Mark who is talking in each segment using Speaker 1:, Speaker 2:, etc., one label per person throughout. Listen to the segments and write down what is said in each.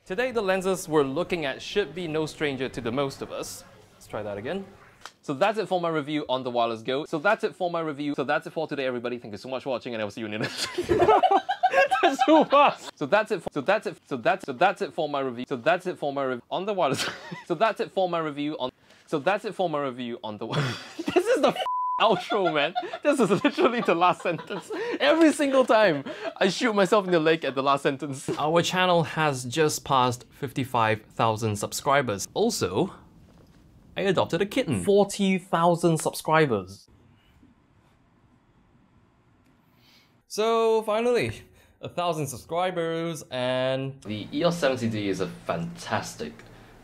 Speaker 1: Today, the lenses we're looking at should be no stranger to the most of us. Let's try that again. So that's it for my review on the Wireless Go. So that's it for today, everybody. Thank you so much for watching, and I will see you in the next. That's too fast. So that's it for my review. So that's it for my review on the Wireless. So that's it for my review on. So that's it for my review on the. This is the outro, man. This is literally the last sentence. Every single time I shoot myself in the leg at the last sentence. Our channel has just passed 55,000 subscribers. Also, I adopted a kitten. 40,000 subscribers. So finally, 1,000 subscribers, and the EOS 70D is a fantastic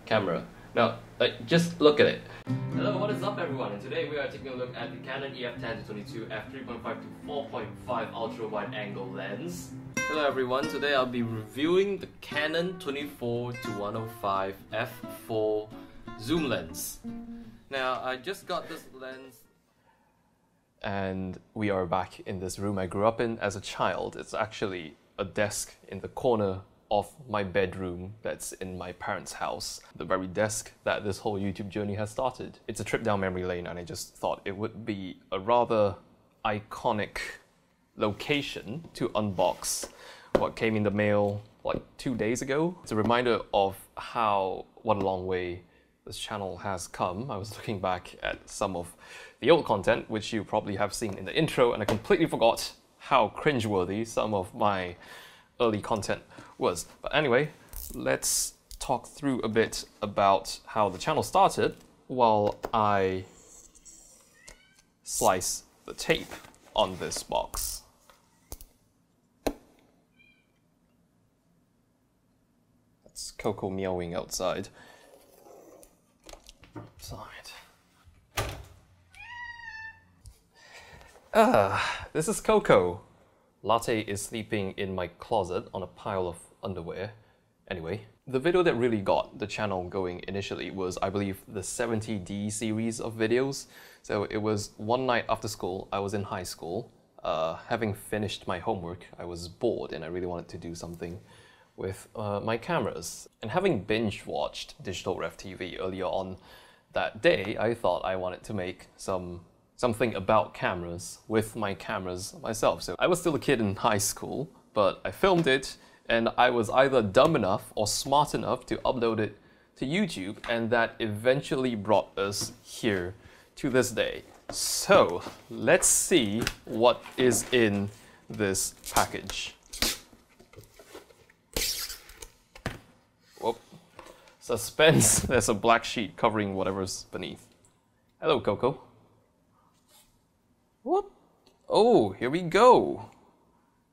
Speaker 1: camera. Now, just look at it. Hello, what is up everyone? And today we are taking a look at the Canon EF10-22 f3.5 to 4.5 ultra wide angle lens. Hello everyone, today I'll be reviewing the Canon 24 to 105 f4 zoom lens. Now, I just got this lens and we are back in this room I grew up in as a child. It's actually a desk in the corner of my bedroom that's in my parents' house. The very desk that this whole YouTube journey has started. It's a trip down memory lane, and I just thought it would be a rather iconic location to unbox what came in the mail like 2 days ago. It's a reminder of what a long way this channel has come. I was looking back at some of the old content, which you probably have seen in the intro, and I completely forgot how cringeworthy some of my early content was. But anyway, let's talk through a bit about how the channel started while I slice the tape on this box. That's Coco meowing outside. This is Coco. Latte is sleeping in my closet on a pile of underwear. Anyway, the video that really got the channel going initially was, I believe, the 70D series of videos. So it was one night after school. I was in high school. Having finished my homework, I was bored and I really wanted to do something with my cameras. And having binge-watched Digital Ref TV earlier on that day, I thought I wanted to make something about cameras with my cameras myself. So I was still a kid in high school, but I filmed it and I was either dumb enough or smart enough to upload it to YouTube, and that eventually brought us here to this day. So let's see what is in this package. Whoop. Suspense, there's a black sheet covering whatever's beneath. Hello, Coco. What? Oh, here we go.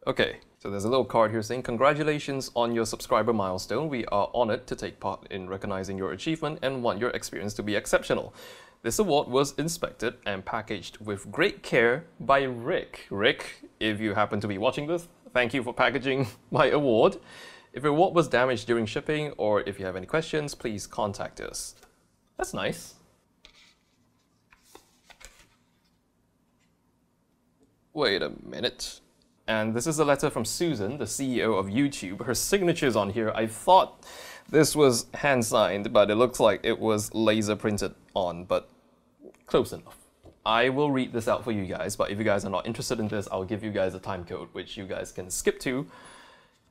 Speaker 1: Okay, so there's a little card here saying, "Congratulations on your subscriber milestone. We are honored to take part in recognizing your achievement and want your experience to be exceptional. This award was inspected and packaged with great care by Rick." Rick, if you happen to be watching this, thank you for packaging my award. If your award was damaged during shipping, or if you have any questions, please contact us. That's nice. Wait a minute. And this is a letter from Susan, the CEO of YouTube. Her signature's on here. I thought this was hand-signed, but it looks like it was laser printed on, but close enough. I will read this out for you guys, but if you guys are not interested in this, I'll give you guys a time code, which you guys can skip to.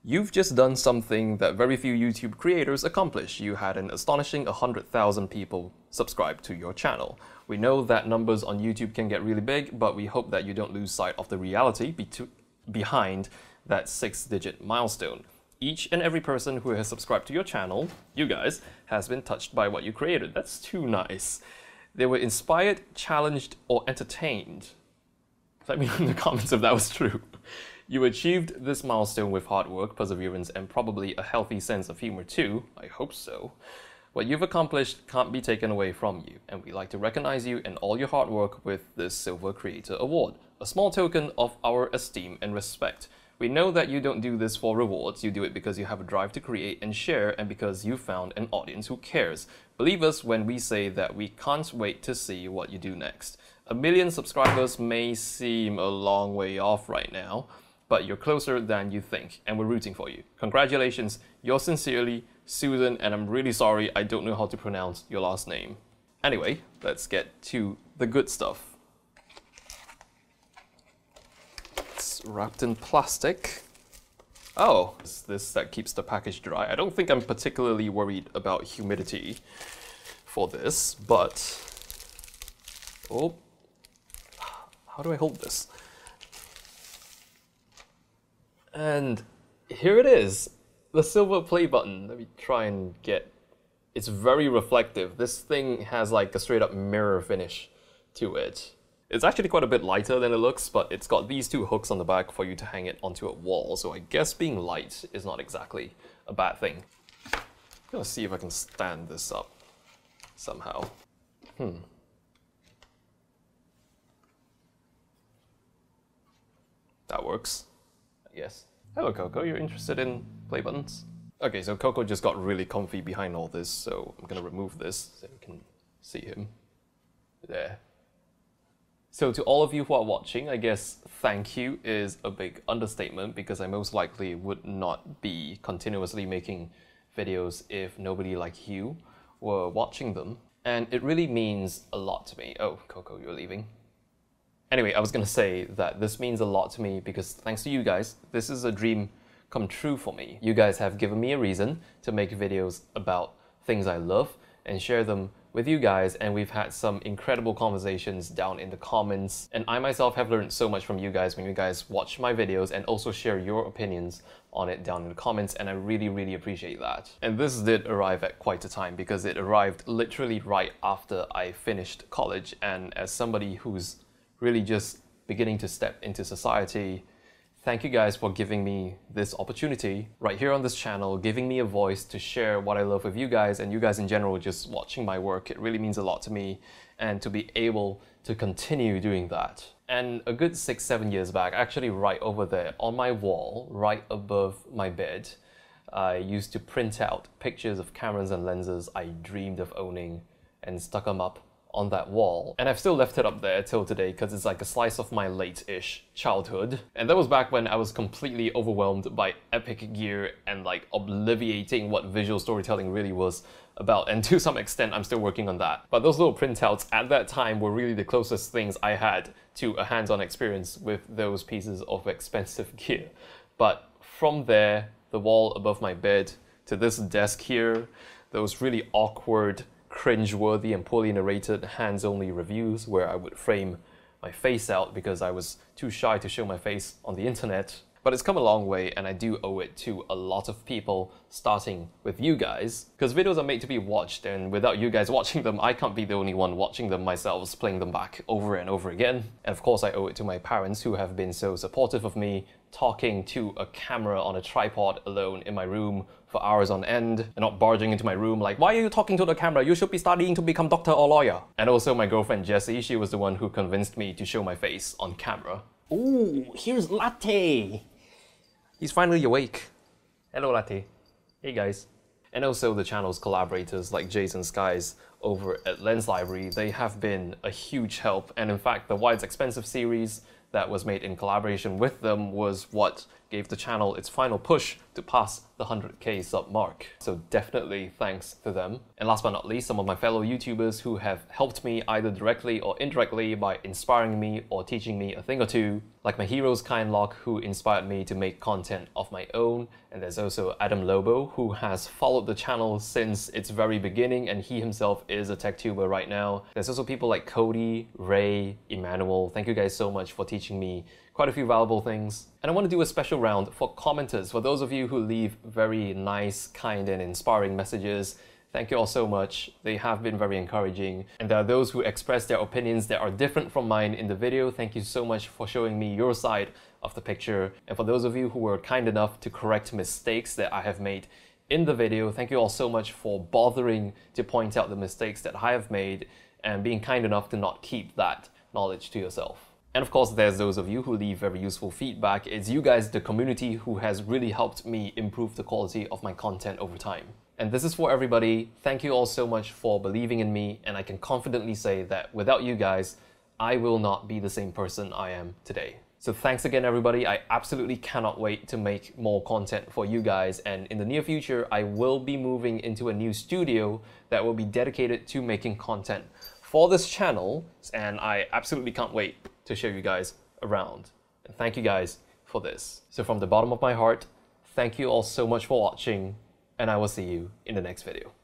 Speaker 1: You've just done something that very few YouTube creators accomplish. You had an astonishing 100,000 people subscribe to your channel. We know that numbers on YouTube can get really big, but we hope that you don't lose sight of the reality behind that 6-digit milestone. Each and every person who has subscribed to your channel, you guys, has been touched by what you created. That's too nice. They were inspired, challenged, or entertained. Let me know in the comments if that was true. You achieved this milestone with hard work, perseverance, and probably a healthy sense of humor too. I hope so. What you've accomplished can't be taken away from you, and we'd like to recognize you and all your hard work with this Silver Creator Award, a small token of our esteem and respect. We know that you don't do this for rewards, you do it because you have a drive to create and share, and because you found an audience who cares. Believe us when we say that we can't wait to see what you do next. 1 million subscribers may seem a long way off right now, but you're closer than you think, and we're rooting for you. Congratulations, yours sincerely, Susan, and I'm really sorry I don't know how to pronounce your last name. Anyway, let's get to the good stuff. It's wrapped in plastic. Oh, it's this that keeps the package dry. I don't think I'm particularly worried about humidity for this, but... Oh, how do I hold this? And here it is, the silver play button. Let me try and get... It's very reflective. This thing has like a straight up mirror finish to it. It's actually quite a bit lighter than it looks, but it's got these two hooks on the back for you to hang it onto a wall, so I guess being light is not exactly a bad thing. I'm gonna see if I can stand this up somehow. That works, I guess. Hello Coco, you're interested in play buttons? Okay, so Coco just got really comfy behind all this, so I'm gonna remove this so you can see him. There. So to all of you who are watching, I guess thank you is a big understatement because I most likely would not be continuously making videos if nobody like you were watching them. And it really means a lot to me. Oh, Coco, you're leaving. Anyway, I was gonna say that this means a lot to me because thanks to you guys, this is a dream come true for me. You guys have given me a reason to make videos about things I love and share them with you guys, and we've had some incredible conversations down in the comments, and I myself have learned so much from you guys when you guys watch my videos and also share your opinions on it down in the comments, and I really appreciate that. And this did arrive at quite a time because it arrived literally right after I finished college, and as somebody who's really just beginning to step into society, thank you guys for giving me this opportunity right here on this channel, giving me a voice to share what I love with you guys and you guys in general just watching my work. It really means a lot to me, and to be able to continue doing that. And a good 6-7 years back, actually right over there on my wall, right above my bed, I used to print out pictures of cameras and lenses I dreamed of owning and stuck them up on that wall, and I've still left it up there till today because it's like a slice of my late-ish childhood. And that was back when I was completely overwhelmed by epic gear and like obliviating what visual storytelling really was about, and to some extent I'm still working on that. But those little printouts at that time were really the closest things I had to a hands-on experience with those pieces of expensive gear. But from there, the wall above my bed, to this desk here, those really awkward, cringe-worthy and poorly narrated hands-only reviews where I would frame my face out because I was too shy to show my face on the internet. But it's come a long way, and I do owe it to a lot of people, starting with you guys, because videos are made to be watched, and without you guys watching them, I can't be the only one watching them myself, playing them back over and over again. And of course I owe it to my parents who have been so supportive of me, talking to a camera on a tripod alone in my room for hours on end, and not barging into my room like, why are you talking to the camera? You should be studying to become doctor or lawyer. And also my girlfriend Jessie, she was the one who convinced me to show my face on camera.
Speaker 2: Ooh, here's Latte.
Speaker 1: He's finally awake. Hello Latte. Hey guys. And also the channel's collaborators like Jason Skies over at Lens Library, they have been a huge help, and in fact the Why It's Expensive series that was made in collaboration with them was what gave the channel its final push to pass the 100k sub mark. So definitely thanks to them. And last but not least, some of my fellow YouTubers who have helped me either directly or indirectly by inspiring me or teaching me a thing or two, like my heroes Kindlock, who inspired me to make content of my own, and there's also Adam Lobo, who has followed the channel since its very beginning, and he himself is a tech tuber right now. There's also people like Cody, Ray, Emmanuel. Thank you guys so much for teaching me quite a few valuable things. And I want to do a special round for commenters, for those of you who leave very nice, kind and inspiring messages. Thank you all so much. They have been very encouraging. And there are those who express their opinions that are different from mine in the video. Thank you so much for showing me your side of the picture. And for those of you who were kind enough to correct mistakes that I have made in the video, thank you all so much for bothering to point out the mistakes that I have made and being kind enough to not keep that knowledge to yourself. And of course, there's those of you who leave very useful feedback. It's you guys, the community, who has really helped me improve the quality of my content over time. And this is for everybody. Thank you all so much for believing in me, and I can confidently say that without you guys, I will not be the same person I am today. So thanks again, everybody. I absolutely cannot wait to make more content for you guys. And in the near future, I will be moving into a new studio that will be dedicated to making content for this channel. And I absolutely can't wait to show you guys around. And thank you guys for this. So from the bottom of my heart, thank you all so much for watching, and I will see you in the next video.